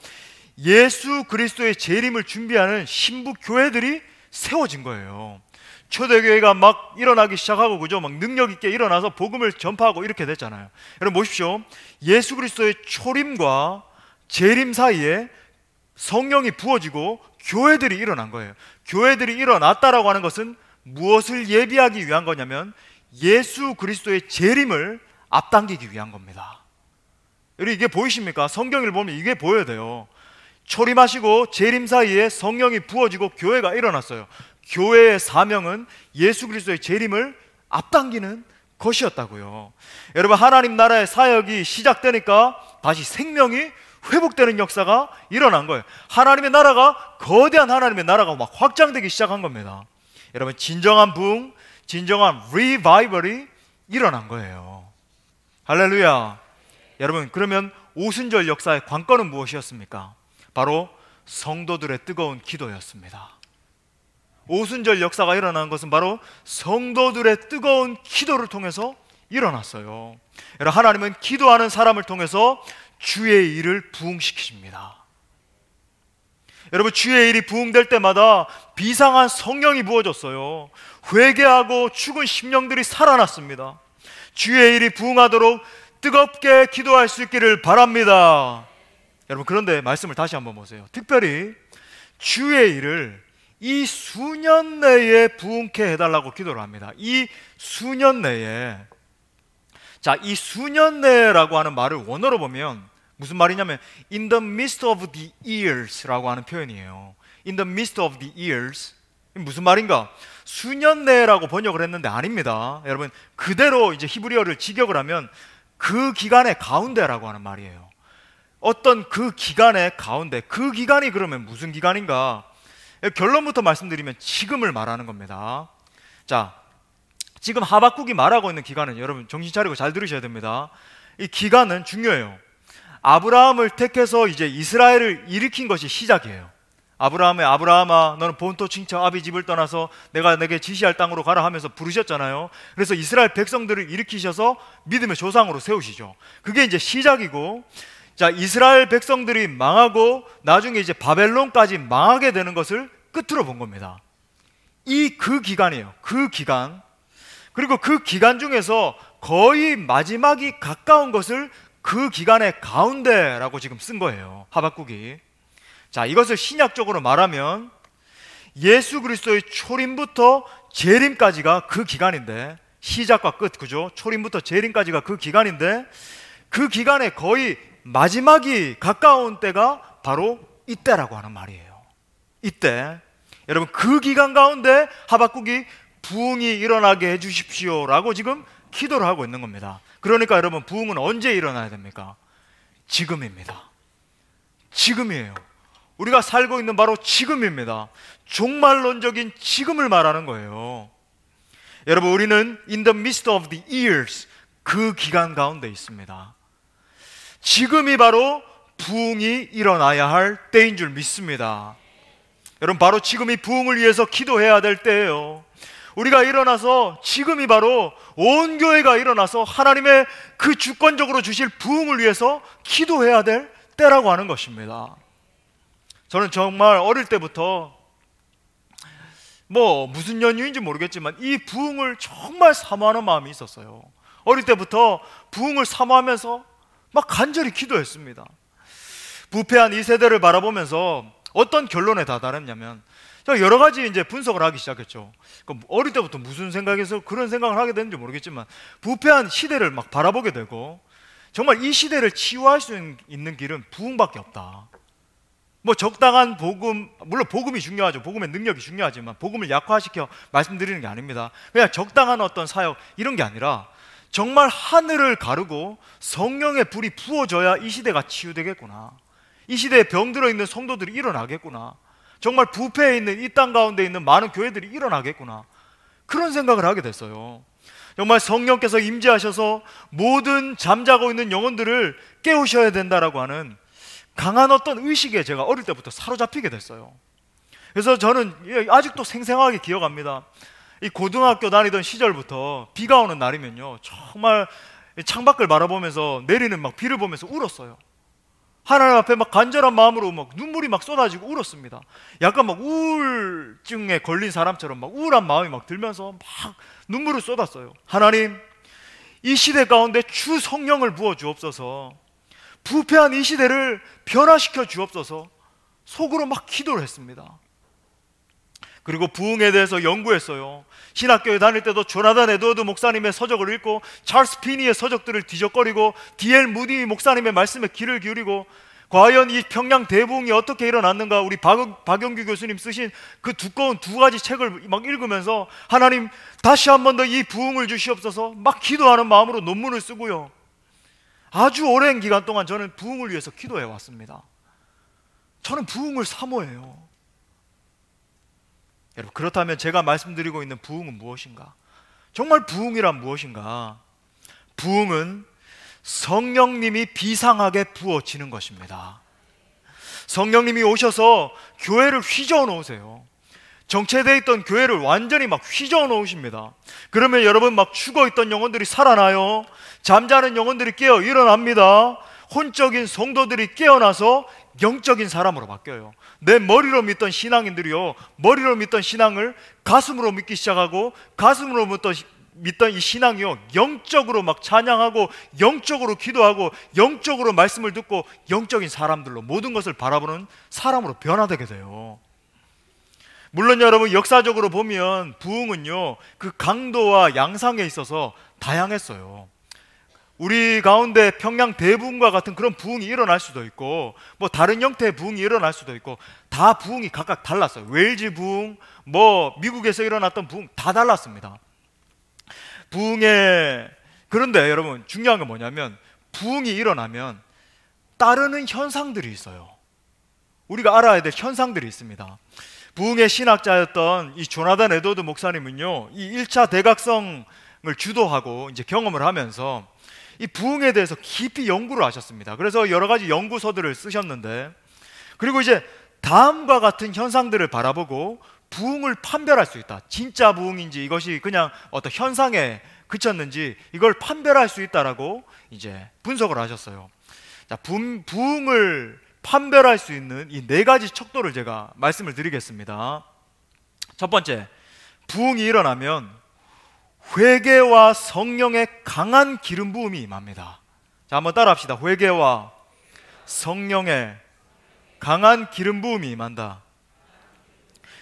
예수 그리스도의 재림을 준비하는 신부 교회들이 세워진 거예요. 초대교회가 막 일어나기 시작하고, 그죠? 막 능력 있게 일어나서 복음을 전파하고 이렇게 됐잖아요. 여러분 보십시오. 예수 그리스도의 초림과 재림 사이에 성령이 부어지고 교회들이 일어난 거예요. 교회들이 일어났다라고 하는 것은 무엇을 예비하기 위한 거냐면 예수 그리스도의 재림을 앞당기기 위한 겁니다. 여러분, 이게 보이십니까? 성경을 보면 이게 보여야 돼요. 초림하시고 재림 사이에 성령이 부어지고 교회가 일어났어요. 교회의 사명은 예수 그리스도의 재림을 앞당기는 것이었다고요. 여러분, 하나님 나라의 사역이 시작되니까 다시 생명이 회복되는 역사가 일어난 거예요. 하나님의 나라가, 거대한 하나님의 나라가 막 확장되기 시작한 겁니다. 여러분, 진정한 부흥, 진정한 리바이벌이 일어난 거예요. 할렐루야. 여러분, 그러면 오순절 역사의 관건은 무엇이었습니까? 바로 성도들의 뜨거운 기도였습니다. 오순절 역사가 일어난 것은 바로 성도들의 뜨거운 기도를 통해서 일어났어요. 여러분, 하나님은 기도하는 사람을 통해서 주의 일을 부흥시키십니다. 여러분, 주의 일이 부흥될 때마다 비상한 성령이 부어졌어요. 회개하고 죽은 심령들이 살아났습니다. 주의 일이 부흥하도록 뜨겁게 기도할 수 있기를 바랍니다. 여러분, 그런데 말씀을 다시 한번 보세요. 특별히 주의 일을 이 수년 내에 부흥케 해달라고 기도를 합니다. 이 수년 내에. 자, 이 수년 내라고 하는 말을 원어로 보면 무슨 말이냐면 in the midst of the years라고 하는 표현이에요. in the midst of the years. 무슨 말인가? 수년 내라고 번역을 했는데 아닙니다. 여러분, 그대로 이제 히브리어를 직역을 하면 그 기간의 가운데라고 하는 말이에요. 어떤 그 기간의 가운데, 그 기간이 그러면 무슨 기간인가? 결론부터 말씀드리면 지금을 말하는 겁니다. 자, 지금 하박국이 말하고 있는 기간은 여러분 정신 차리고 잘 들으셔야 됩니다. 이 기간은 중요해요. 아브라함을 택해서 이제 이스라엘을 일으킨 것이 시작이에요. 아브라함아, 너는 본토 친척 아비 집을 떠나서 내가 내게 지시할 땅으로 가라 하면서 부르셨잖아요. 그래서 이스라엘 백성들을 일으키셔서 믿음의 조상으로 세우시죠. 그게 이제 시작이고, 자, 이스라엘 백성들이 망하고 나중에 이제 바벨론까지 망하게 되는 것을 끝으로 본 겁니다. 그 기간이에요. 그 기간. 그리고 그 기간 중에서 거의 마지막이 가까운 것을 그 기간의 가운데라고 지금 쓴 거예요, 하박국이. 자, 이것을 신약적으로 말하면 예수 그리스도의 초림부터 재림까지가 그 기간인데, 시작과 끝, 그죠? 초림부터 재림까지가 그 기간인데, 그 기간의 거의 마지막이 가까운 때가 바로 이때라고 하는 말이에요. 이때. 여러분, 그 기간 가운데 하박국이 부흥이 일어나게 해주십시오 라고 지금 기도를 하고 있는 겁니다. 그러니까 여러분, 부흥은 언제 일어나야 됩니까? 지금입니다. 지금이에요. 우리가 살고 있는 바로 지금입니다. 종말론적인 지금을 말하는 거예요. 여러분, 우리는 in the midst of the years, 그 기간 가운데 있습니다. 지금이 바로 부흥이 일어나야 할 때인 줄 믿습니다. 여러분, 바로 지금이 부흥을 위해서 기도해야 될 때예요. 우리가 일어나서, 지금이 바로 온 교회가 일어나서 하나님의 그 주권적으로 주실 부흥을 위해서 기도해야 될 때라고 하는 것입니다. 저는 정말 어릴 때부터 무슨 연유인지 모르겠지만 이 부흥을 정말 사모하는 마음이 있었어요. 어릴 때부터 부흥을 사모하면서 막 간절히 기도했습니다. 부패한 이 세대를 바라보면서 어떤 결론에 다다랐냐면, 제가 여러 가지 이제 분석을 하기 시작했죠. 어릴 때부터 무슨 생각에서 그런 생각을 하게 됐는지 모르겠지만, 부패한 시대를 막 바라보게 되고, 정말 이 시대를 치유할 수 있는 길은 부흥밖에 없다. 적당한 복음, 물론 복음이 중요하죠. 복음의 능력이 중요하지만 복음을 약화시켜 말씀드리는 게 아닙니다. 그냥 적당한 어떤 사역 이런 게 아니라 정말 하늘을 가르고 성령의 불이 부어져야 이 시대가 치유되겠구나. 이 시대에 병들어 있는 성도들이 일어나겠구나. 정말 부패해 있는 이 땅 가운데 있는 많은 교회들이 일어나겠구나. 그런 생각을 하게 됐어요. 정말 성령께서 임재하셔서 모든 잠자고 있는 영혼들을 깨우셔야 된다라고 하는 강한 어떤 의식에 제가 어릴 때부터 사로잡히게 됐어요. 그래서 저는 아직도 생생하게 기억합니다. 이 고등학교 다니던 시절부터 비가 오는 날이면요, 정말 창밖을 바라보면서 내리는 막 비를 보면서 울었어요. 하나님 앞에 막 간절한 마음으로 막 눈물이 막 쏟아지고 울었습니다. 약간 막 우울증에 걸린 사람처럼 막 우울한 마음이 막 들면서 막 눈물을 쏟았어요. 하나님, 이 시대 가운데 주 성령을 부어 주옵소서. 부패한 이 시대를 변화시켜 주옵소서. 속으로 막 기도를 했습니다. 그리고 부흥에 대해서 연구했어요. 신학교에 다닐 때도 조나단 에드워드 목사님의 서적을 읽고 찰스 피니의 서적들을 뒤적거리고 D.L. 무디 목사님의 말씀에 귀를 기울이고, 과연 이 평양 대부흥이 어떻게 일어났는가, 우리 박영규 교수님 쓰신 그 두꺼운 두 가지 책을 막 읽으면서 하나님 다시 한 번 더 이 부흥을 주시옵소서 막 기도하는 마음으로 논문을 쓰고요. 아주 오랜 기간 동안 저는 부흥을 위해서 기도해 왔습니다. 저는 부흥을 사모해요. 여러분, 그렇다면 제가 말씀드리고 있는 부흥은 무엇인가? 정말 부흥이란 무엇인가? 부흥은 성령님이 비상하게 부어지는 것입니다. 성령님이 오셔서 교회를 휘저어 놓으세요. 정체되어 있던 교회를 완전히 막 휘저어 놓으십니다. 그러면 여러분, 막 죽어있던 영혼들이 살아나요. 잠자는 영혼들이 깨어 일어납니다. 혼적인 성도들이 깨어나서 영적인 사람으로 바뀌어요. 내 머리로 믿던 신앙인들이요, 머리로 믿던 신앙을 가슴으로 믿기 시작하고, 가슴으로 믿던 이 신앙이요, 영적으로 막 찬양하고, 영적으로 기도하고, 영적으로 말씀을 듣고, 영적인 사람들로 모든 것을 바라보는 사람으로 변화되게 돼요. 물론 여러분, 역사적으로 보면 부흥은요, 그 강도와 양상에 있어서 다양했어요. 우리 가운데 평양 대부흥과 같은 그런 부흥이 일어날 수도 있고, 뭐 다른 형태의 부흥이 일어날 수도 있고, 다 부흥이 각각 달랐어요. 웨일즈 부흥, 뭐 미국에서 일어났던 부흥 다 달랐습니다. 그런데 여러분, 중요한 건 뭐냐면, 부흥이 일어나면 따르는 현상들이 있어요. 우리가 알아야 될 현상들이 있습니다. 부흥의 신학자였던 이 조나단 에드워드 목사님은요, 이 1차 대각성을 주도하고 이제 경험을 하면서 이 부흥에 대해서 깊이 연구를 하셨습니다. 그래서 여러 가지 연구서들을 쓰셨는데, 그리고 이제 다음과 같은 현상들을 바라보고 부흥을 판별할 수 있다. 진짜 부흥인지 이것이 그냥 어떤 현상에 그쳤는지 이걸 판별할 수 있다라고 이제 분석을 하셨어요. 자, 부흥을 판별할 수 있는 이 네 가지 척도를 제가 말씀을 드리겠습니다. 첫 번째, 부흥이 일어나면 회개와 성령의 강한 기름 부음이 임합니다. 자, 한번 따라합시다. 회개와 성령의 강한 기름 부음이 임한다.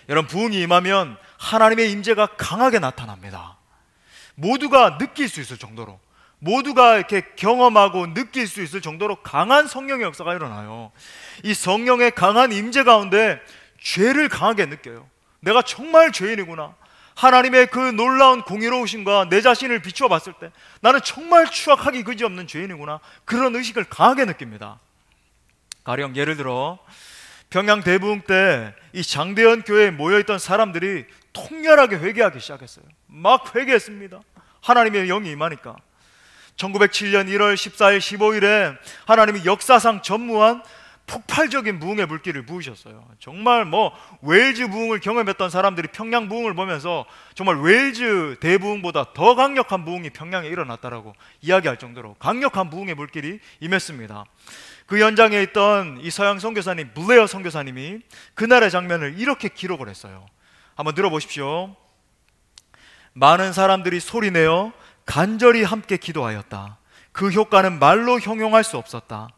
여러분, 부흥이 임하면 하나님의 임재가 강하게 나타납니다. 모두가 느낄 수 있을 정도로, 모두가 이렇게 경험하고 느낄 수 있을 정도로 강한 성령의 역사가 일어나요. 이 성령의 강한 임재 가운데 죄를 강하게 느껴요. 내가 정말 죄인이구나. 하나님의 그 놀라운 공의로우심과 내 자신을 비추어 봤을 때 나는 정말 추악하기 그지없는 죄인이구나. 그런 의식을 강하게 느낍니다. 가령 예를 들어 평양 대부흥 때 이 장대현 교회에 모여있던 사람들이 통렬하게 회개하기 시작했어요. 막 회개했습니다. 하나님의 영이 임하니까. 1907년 1월 14일 15일에 하나님이 역사상 전무한 폭발적인 부흥의 불길을 부으셨어요. 정말 뭐 웨일즈 부흥을 경험했던 사람들이 평양 부흥을 보면서 정말 웨일즈 대부흥보다 더 강력한 부흥이 평양에 일어났다라고 이야기할 정도로 강력한 부흥의 불길이 임했습니다. 그 현장에 있던 이 서양 선교사님 블레어 선교사님이 그날의 장면을 이렇게 기록을 했어요. 한번 들어보십시오. 많은 사람들이 소리내어 간절히 함께 기도하였다. 그 효과는 말로 형용할 수 없었다.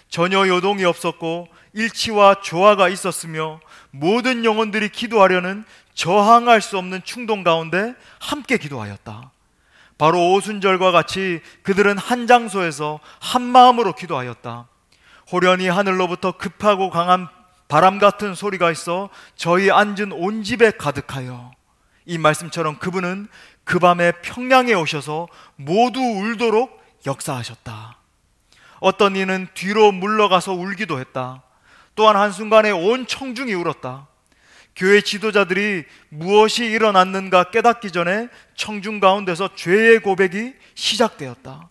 전혀 요동이 없었고 일치와 조화가 있었으며 모든 영혼들이 기도하려는 저항할 수 없는 충동 가운데 함께 기도하였다. 바로 오순절과 같이 그들은 한 장소에서 한 마음으로 기도하였다. 호련히 하늘로부터 급하고 강한 바람 같은 소리가 있어 저희 앉은 온 집에 가득하여, 이 말씀처럼 그분은 그 밤에 평양에 오셔서 모두 울도록 역사하셨다. 어떤 이는 뒤로 물러가서 울기도 했다. 또한 한순간에 온 청중이 울었다. 교회 지도자들이 무엇이 일어났는가 깨닫기 전에 청중 가운데서 죄의 고백이 시작되었다.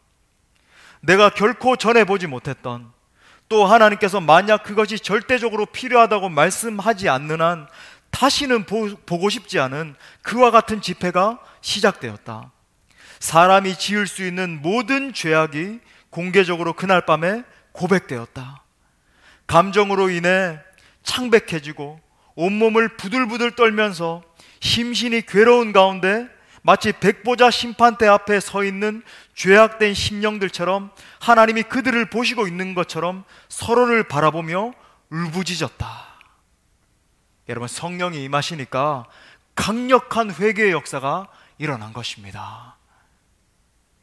내가 결코 전해보지 못했던, 또 하나님께서 만약 그것이 절대적으로 필요하다고 말씀하지 않는 한 다시는 보고 싶지 않은 그와 같은 집회가 시작되었다. 사람이 지을 수 있는 모든 죄악이 공개적으로 그날 밤에 고백되었다. 감정으로 인해 창백해지고 온몸을 부들부들 떨면서 심신이 괴로운 가운데 마치 백보자 심판대 앞에 서 있는 죄악된 심령들처럼 하나님이 그들을 보시고 있는 것처럼 서로를 바라보며 울부짖었다. 여러분, 성령이 임하시니까 강력한 회개의 역사가 일어난 것입니다.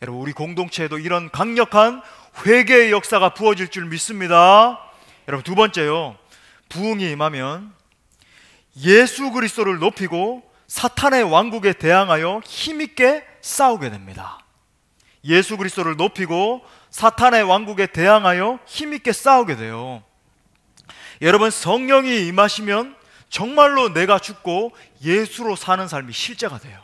여러분, 우리 공동체에도 이런 강력한 회개의 역사가 부어질 줄 믿습니다. 여러분, 두 번째요, 부흥이 임하면 예수 그리스도를 높이고 사탄의 왕국에 대항하여 힘있게 싸우게 됩니다. 예수 그리스도를 높이고 사탄의 왕국에 대항하여 힘있게 싸우게 돼요. 여러분, 성령이 임하시면 정말로 내가 죽고 예수로 사는 삶이 실제가 돼요.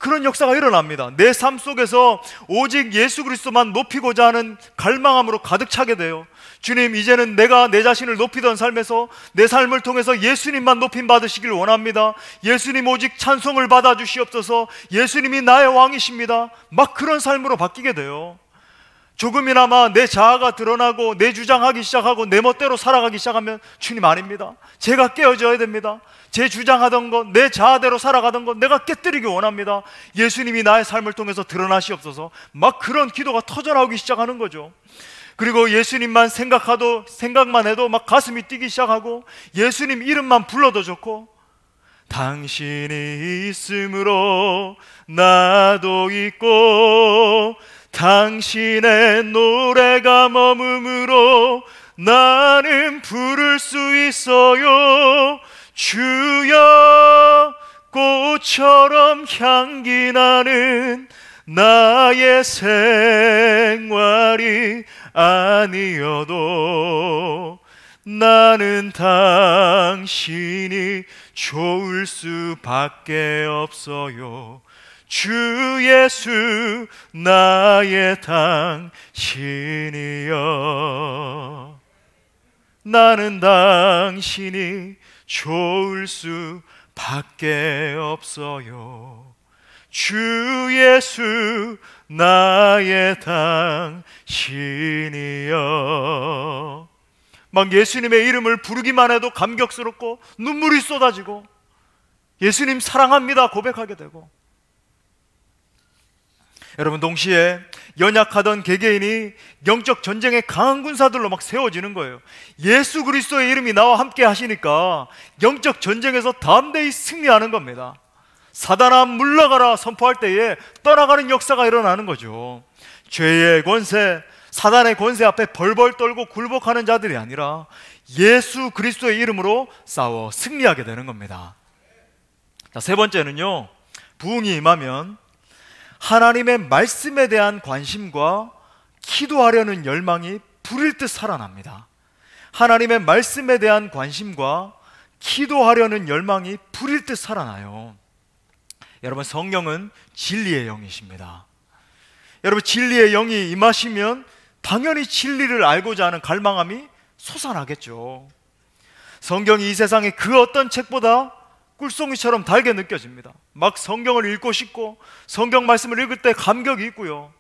그런 역사가 일어납니다. 내 삶 속에서 오직 예수 그리스도만 높이고자 하는 갈망함으로 가득 차게 돼요. 주님, 이제는 내가 내 자신을 높이던 삶에서 내 삶을 통해서 예수님만 높임 받으시길 원합니다. 예수님 오직 찬송을 받아 주시옵소서. 예수님이 나의 왕이십니다. 막 그런 삶으로 바뀌게 돼요. 조금이나마 내 자아가 드러나고 내 주장하기 시작하고 내 멋대로 살아가기 시작하면 주님 아닙니다. 제가 깨어져야 됩니다. 제 주장하던 것, 내 자아대로 살아가던 것 내가 깨뜨리기 원합니다. 예수님이 나의 삶을 통해서 드러나시옵소서. 막 그런 기도가 터져나오기 시작하는 거죠. 그리고 예수님만 생각만 해도 막 가슴이 뛰기 시작하고 예수님 이름만 불러도 좋고, 당신이 있음으로 나도 있고 당신의 노래가 머금으로 나는 부를 수 있어요. 주여, 꽃처럼 향기 나는 나의 생활이 아니어도 나는 당신이 좋을 수밖에 없어요. 주 예수 나의 당신이여, 나는 당신이 좋을 수밖에 없어요. 주 예수 나의 당신이여. 막 예수님의 이름을 부르기만 해도 감격스럽고 눈물이 쏟아지고 예수님 사랑합니다 고백하게 되고, 여러분, 동시에 연약하던 개개인이 영적 전쟁의 강한 군사들로 막 세워지는 거예요. 예수 그리스도의 이름이 나와 함께 하시니까 영적 전쟁에서 담대히 승리하는 겁니다. 사단아 물러가라 선포할 때에 떠나가는 역사가 일어나는 거죠. 죄의 권세, 사단의 권세 앞에 벌벌 떨고 굴복하는 자들이 아니라 예수 그리스도의 이름으로 싸워 승리하게 되는 겁니다. 자, 세 번째는요, 부흥이 임하면 하나님의 말씀에 대한 관심과 기도하려는 열망이 불일 듯 살아납니다. 하나님의 말씀에 대한 관심과 기도하려는 열망이 불일 듯 살아나요. 여러분, 성령은 진리의 영이십니다. 여러분, 진리의 영이 임하시면 당연히 진리를 알고자 하는 갈망함이 솟아나겠죠. 성경이 이 세상의 그 어떤 책보다 꿀송이처럼 달게 느껴집니다. 막 성경을 읽고 싶고 성경 말씀을 읽을 때 감격이 있고요,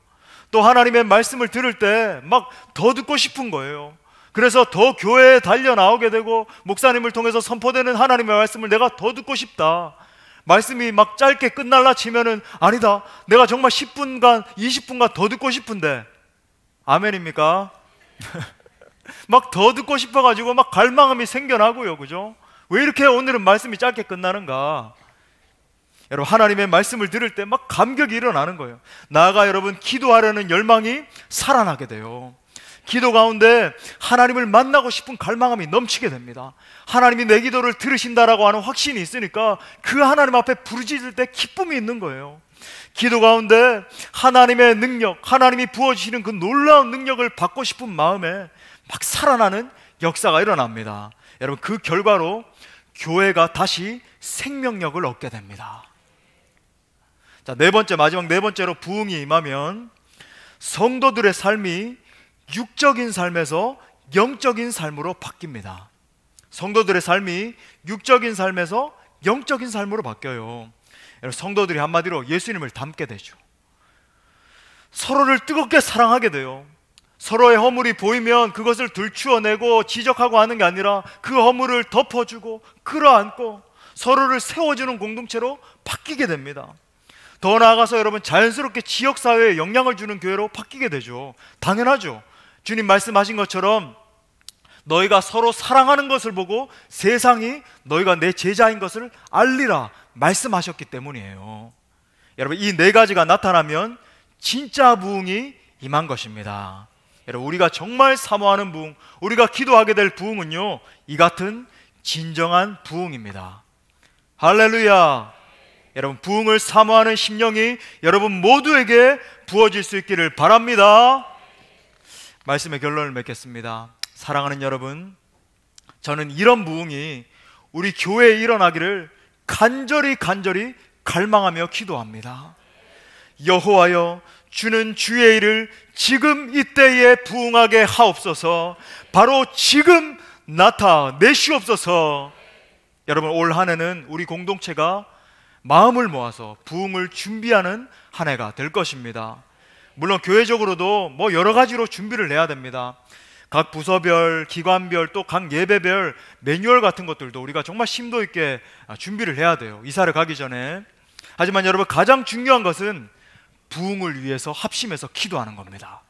또 하나님의 말씀을 들을 때 막 더 듣고 싶은 거예요. 그래서 더 교회에 달려 나오게 되고 목사님을 통해서 선포되는 하나님의 말씀을 내가 더 듣고 싶다. 말씀이 막 짧게 끝날라 치면은 아니다, 내가 정말 10분간 20분간 더 듣고 싶은데, 아멘입니까? 막 더 듣고 싶어가지고 막 갈망함이 생겨나고요, 그죠? 왜 이렇게 오늘은 말씀이 짧게 끝나는가? 여러분, 하나님의 말씀을 들을 때 막 감격이 일어나는 거예요. 나아가 여러분, 기도하려는 열망이 살아나게 돼요. 기도 가운데 하나님을 만나고 싶은 갈망함이 넘치게 됩니다. 하나님이 내 기도를 들으신다라고 하는 확신이 있으니까 그 하나님 앞에 부르짖을 때 기쁨이 있는 거예요. 기도 가운데 하나님의 능력, 하나님이 부어주시는 그 놀라운 능력을 받고 싶은 마음에 막 살아나는 역사가 일어납니다. 여러분, 그 결과로 교회가 다시 생명력을 얻게 됩니다. 자, 마지막 네 번째로 부흥이 임하면 성도들의 삶이 육적인 삶에서 영적인 삶으로 바뀝니다. 성도들의 삶이 육적인 삶에서 영적인 삶으로 바뀌어요. 여러분, 성도들이 한마디로 예수님을 닮게 되죠. 서로를 뜨겁게 사랑하게 돼요. 서로의 허물이 보이면 그것을 들추어내고 지적하고 하는 게 아니라 그 허물을 덮어주고 끌어안고 서로를 세워주는 공동체로 바뀌게 됩니다. 더 나아가서 여러분, 자연스럽게 지역사회에 영향을 주는 교회로 바뀌게 되죠. 당연하죠. 주님 말씀하신 것처럼 너희가 서로 사랑하는 것을 보고 세상이 너희가 내 제자인 것을 알리라 말씀하셨기 때문이에요. 여러분, 이 네 가지가 나타나면 진짜 부흥이 임한 것입니다. 여러분, 우리가 정말 사모하는 부흥, 우리가 기도하게 될 부흥은요, 이 같은 진정한 부흥입니다. 할렐루야. 여러분, 부흥을 사모하는 심령이 여러분 모두에게 부어질 수 있기를 바랍니다. 말씀의 결론을 맺겠습니다. 사랑하는 여러분, 저는 이런 부흥이 우리 교회에 일어나기를 간절히 갈망하며 기도합니다. 여호와여, 주는 주의 일을 지금 이때에 부응하게 하옵소서. 바로 지금 나타내시옵소서. 여러분, 올 한 해는 우리 공동체가 마음을 모아서 부응을 준비하는 한 해가 될 것입니다. 물론 교회적으로도 여러 가지로 준비를 해야 됩니다. 각 부서별, 기관별, 또 각 예배별 매뉴얼 같은 것들도 우리가 정말 심도 있게 준비를 해야 돼요, 이사를 가기 전에. 하지만 여러분, 가장 중요한 것은 부흥을 위해서 합심해서 기도하는 겁니다.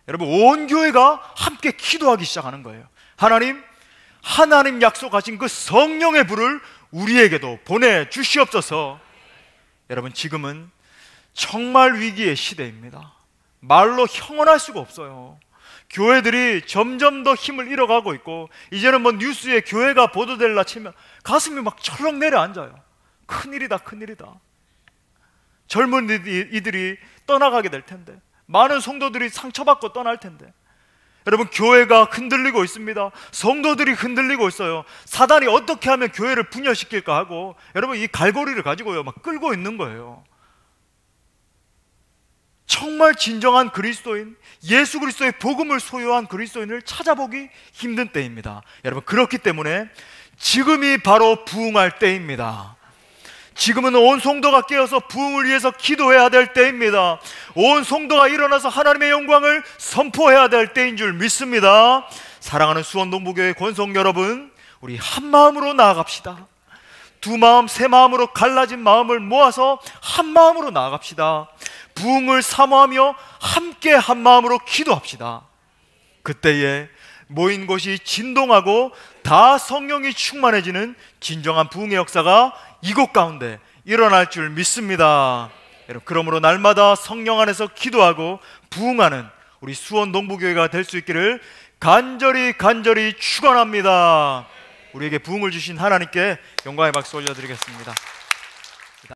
여러분, 온 교회가 함께 기도하기 시작하는 거예요. 하나님 약속하신 그 성령의 불을 우리에게도 보내주시옵소서. 여러분, 지금은 정말 위기의 시대입니다. 말로 형언할 수가 없어요. 교회들이 점점 더 힘을 잃어가고 있고, 이제는 뉴스에 교회가 보도될라 치면 가슴이 막 철렁 내려앉아요. 큰일이다, 큰일이다. 젊은 이들이 떠나가게 될 텐데, 많은 성도들이 상처받고 떠날 텐데, 여러분, 교회가 흔들리고 있습니다. 성도들이 흔들리고 있어요. 사단이 어떻게 하면 교회를 분열시킬까 하고, 여러분, 이 갈고리를 가지고요 막 끌고 있는 거예요. 정말 진정한 그리스도인, 예수 그리스도의 복음을 소유한 그리스도인을 찾아보기 힘든 때입니다. 여러분, 그렇기 때문에 지금이 바로 부흥할 때입니다. 지금은 온 성도가 깨어서 부흥을 위해서 기도해야 될 때입니다. 온 성도가 일어나서 하나님의 영광을 선포해야 될 때인 줄 믿습니다. 사랑하는 수원동부교회 권속 여러분, 우리 한 마음으로 나아갑시다. 두 마음, 세 마음으로 갈라진 마음을 모아서 한 마음으로 나아갑시다. 부흥을 사모하며 함께 한 마음으로 기도합시다. 그때에 모인 곳이 진동하고 다 성령이 충만해지는 진정한 부흥의 역사가 이곳 가운데 일어날 줄 믿습니다. 여러분, 그러므로 날마다 성령 안에서 기도하고 부흥하는 우리 수원 동부교회가 될 수 있기를 간절히 축원합니다. 우리에게 부흥을 주신 하나님께 영광의 박수 올려드리겠습니다.